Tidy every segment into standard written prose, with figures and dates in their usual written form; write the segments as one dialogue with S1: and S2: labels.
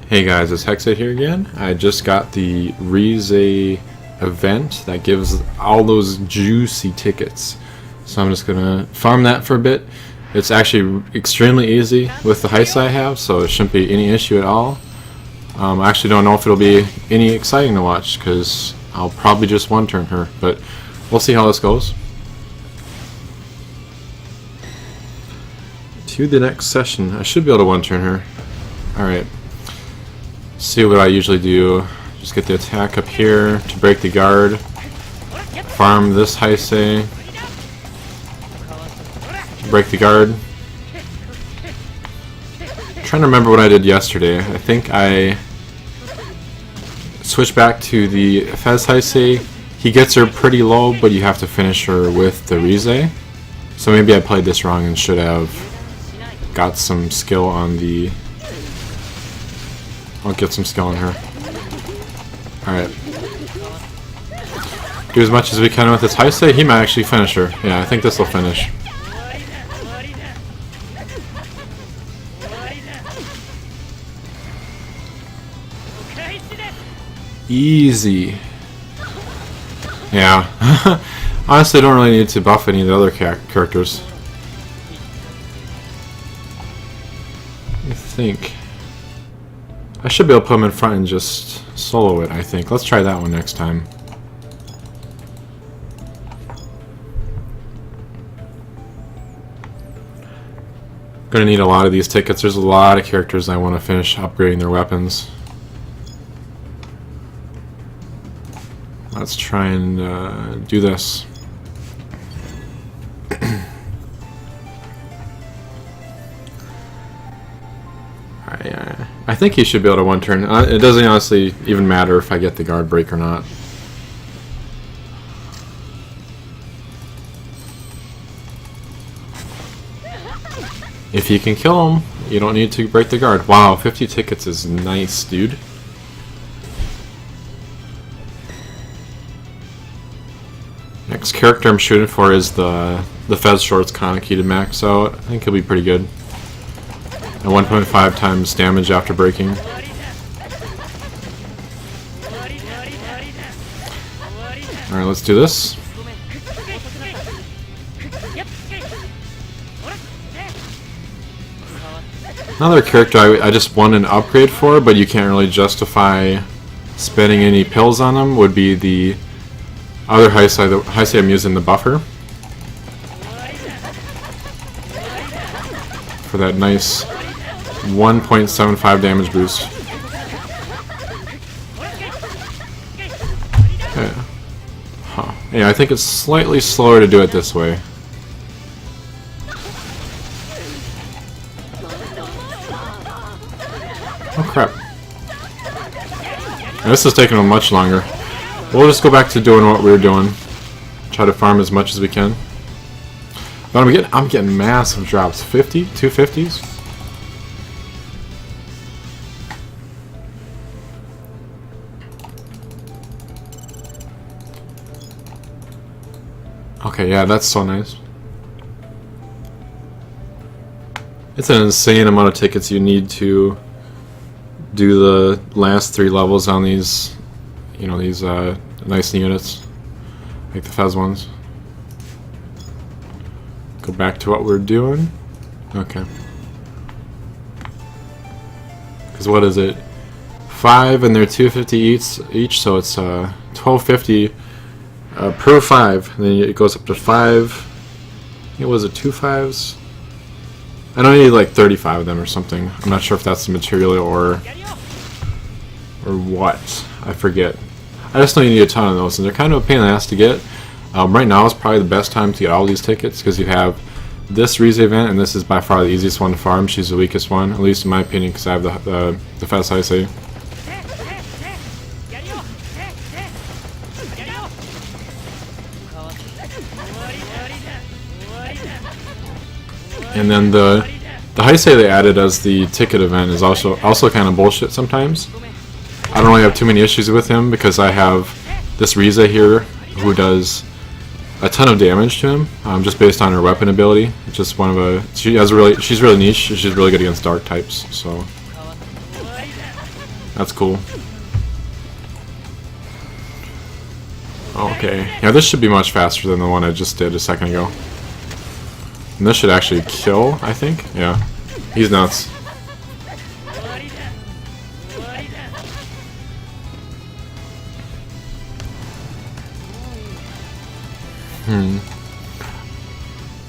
S1: Hey guys, it's Hexate here again. I just got the Rize event that gives all those juicy tickets. So I'm just gonna farm that for a bit. It's actually extremely easy with the heist I have, so it shouldn't be any issue at all. I actually don't know if it'll be any exciting to watch because I'll probably just one-turn her, but we'll see how this goes. To the next session. I should be able to one-turn her. Alright. See what I usually do. Just get the attack up here to break the guard. Farm this Heisei. Break the guard. I'm trying to remember what I did yesterday. I think I switched back to the Fez Heisei. He gets her pretty low, but you have to finish her with the Rize. So maybe I played this wrong and should have got some skill on the... I'll get some skill on her. Alright. Do as much as we can with this Heisei. He might actually finish her. Yeah, I think this will finish. Easy. Yeah. Honestly, I don't really need to buff any of the other characters. I think I should be able to put him in front and just solo it, I think. Let's try that one next time. Gonna need a lot of these tickets. There's a lot of characters I want to finish upgrading their weapons. Let's try and do this. I think he should be able to one-turn. It doesn't honestly even matter if I get the guard break or not. If you can kill him, you don't need to break the guard. Wow, 50 tickets is nice, dude. Next character I'm shooting for is the Fez Shorts Kaneki to max out. I think he'll be pretty good. At 1.5 times damage after breaking. Alright, let's do this. Another character I just want an upgrade for, but you can't really justify spending any pills on them, would be the other Heisei I'm using, the buffer. For that nice 1.75 damage boost. Yeah. Huh. Yeah, I think it's slightly slower to do it this way. Oh crap. And this is taking much longer. We'll just go back to doing what we were doing. Try to farm as much as we can. But I'm getting massive drops. 50? 250s? Okay, yeah, that's so nice. It's an insane amount of tickets you need to do the last 3 levels on these, you know, these nice units, like the Fez ones. Go back to what we're doing. Okay. Because what is it? 5 and they're 250 each, so it's 1250 per 5. And then it goes up to 5. It was it 2 5s? I don't need like 35 of them or something. I'm not sure if that's the material or what. I forget. I just know you need a ton of those, and they're kind of a pain in the ass to get. Right now is probably the best time to get all these tickets because you have this Rize event, and this is by far the easiest one to farm. She's the weakest one, at least in my opinion, because I have the Fez Heisei. And then the Heisei they added as the ticket event is also kind of bullshit sometimes. I don't really have too many issues with him because I have this Rize here who does a ton of damage to him, just based on her weapon ability. It's just one of she's really niche. She's really good against dark types. So That's cool. Okay, yeah, this should be much faster than the one I just did a second ago. And this should actually kill, I think. Yeah, he's nuts.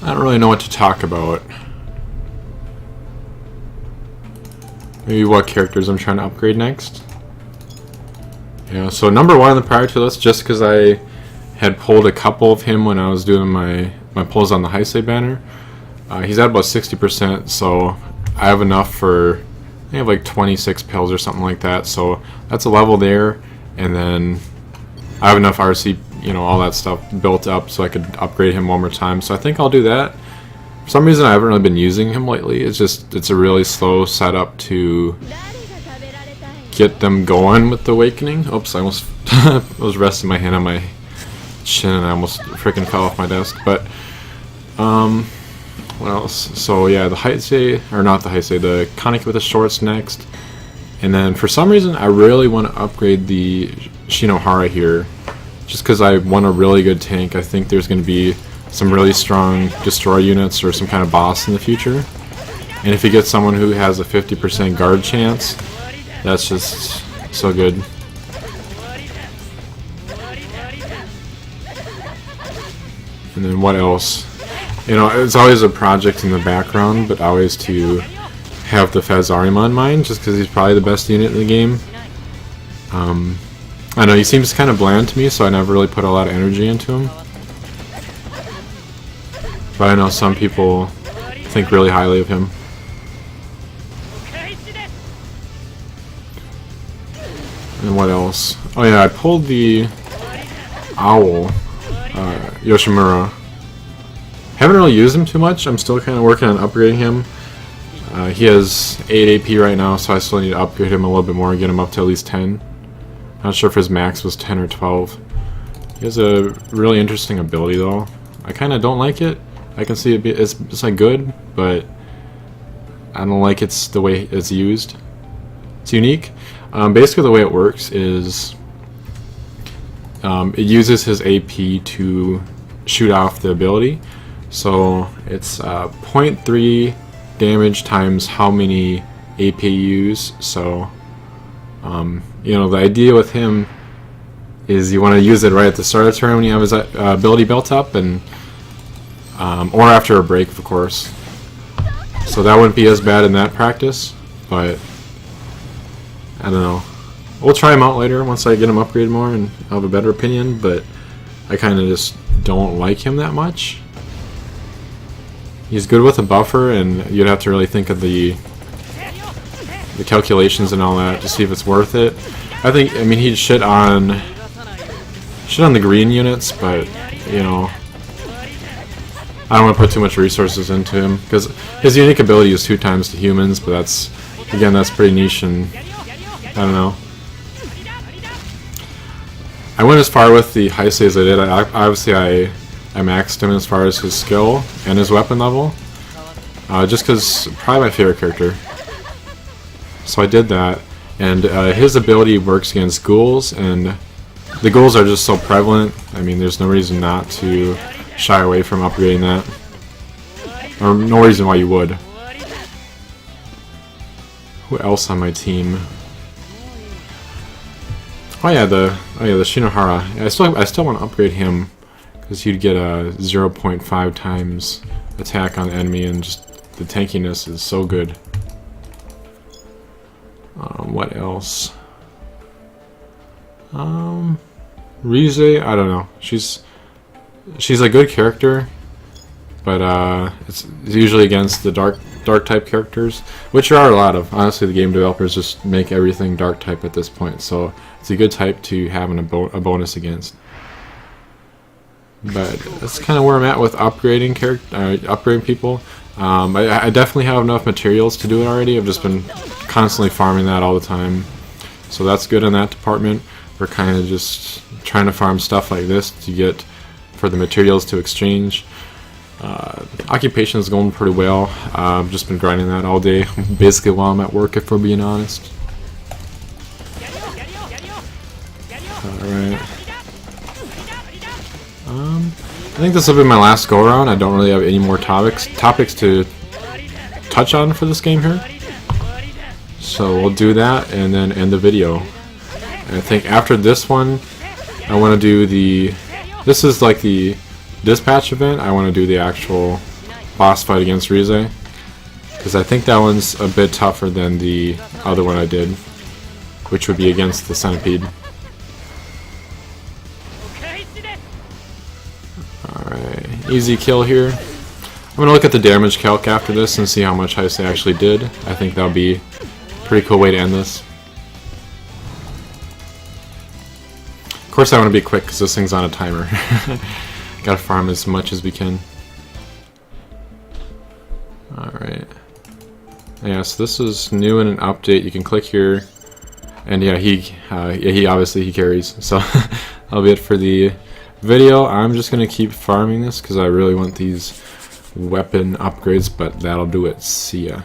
S1: I don't really know what to talk about. Maybe what characters I'm trying to upgrade next. Yeah, so number 1 on the priority list, just because I had pulled a couple of him when I was doing my pulls on the Heisei banner. He's at about 60%, so I have enough for, I have like 26 pills or something like that, so that's a level there, and then I have enough RC, you know, all that stuff built up so I could upgrade him one more time, so I think I'll do that. For some reason I haven't really been using him lately. It's a really slow setup to get them going with the awakening. Oops, I almost I was resting my hand on my chin and I almost freaking fell off my desk. But what else? So yeah, the Heisei, or not the Heisei, the Kaneki with the shorts next. And then for some reason I really want to upgrade the Shinohara here, just because I want a really good tank. I think there's going to be some really strong destroy units or some kind of boss in the future. And if you get someone who has a 50% guard chance, that's just so good. And then what else? You know, it's always a project in the background, but always to have the Fazarima in mind, just because he's probably the best unit in the game. I know he seems kind of bland to me, so I never really put a lot of energy into him. But I know some people think really highly of him. And what else? Oh yeah, I pulled the Owl, Yoshimura. Haven't really used him too much. I'm still kind of working on upgrading him. He has 8 AP right now, so I still need to upgrade him a little bit more and get him up to at least 10. Not sure if his max was 10 or 12. He has a really interesting ability though. I kind of don't like it. I can see it's like good, but I don't like the way it's used. It's unique. Basically the way it works is it uses his AP to shoot off the ability. So it's 0.3 damage times how many AP you use. So you know, the idea with him is you want to use it right at the start of the turn when you have his ability built up, and or after a break, of course. So that wouldn't be as bad in that practice, but I don't know. We'll try him out later once I get him upgraded more and I'll have a better opinion, but I kind of just don't like him that much. He's good with a buffer, and you'd have to really think of the calculations and all that to see if it's worth it. I mean, he'd shit on the green units, but you know, I don't want to put too much resources into him because his unique ability is 2 times to humans, but that's pretty niche, and I don't know. I went as far with the Heisei as I did. Obviously I maxed him as far as his skill and his weapon level, just because probably my favorite character. So I did that, and his ability works against ghouls, and the ghouls are just so prevalent. I mean, there's no reason not to shy away from upgrading that, or no reason why you would. Who else on my team? Oh yeah, the Shinohara. I still want to upgrade him because you'd get a 0.5 times attack on the enemy, and just the tankiness is so good. What else? Rize, I don't know. She's a good character, but it's usually against the dark type characters, which there are a lot of. Honestly, the game developers just make everything dark type at this point, so it's a good type to have a bonus against. But that's kind of where I'm at with upgrading people. I definitely have enough materials to do it already. I've just been constantly farming that all the time, so that's good in that department. We're kind of just trying to farm stuff like this to get for the materials to exchange. Occupation is going pretty well. I've just been grinding that all day, basically while I'm at work, if we're being honest. Alright. I think this will be my last go around. I don't really have any more topics to touch on for this game here. So we'll do that and then end the video. And I think after this one, I want to do the... This is like the dispatch event. I want to do the actual boss fight against Rize, because I think that one's a bit tougher than the other one I did, which would be against the centipede. Alright, easy kill here. I'm going to look at the damage calc after this and see how much heist I actually did. I think that would be a pretty cool way to end this. Of course I want to be quick because this thing's on a timer. Gotta farm as much as we can. Alright. Yeah, so this is new in an update. You can click here. And yeah, he obviously he carries. So that'll be it for the video. I'm just gonna keep farming this because I really want these weapon upgrades, but that'll do it. See ya.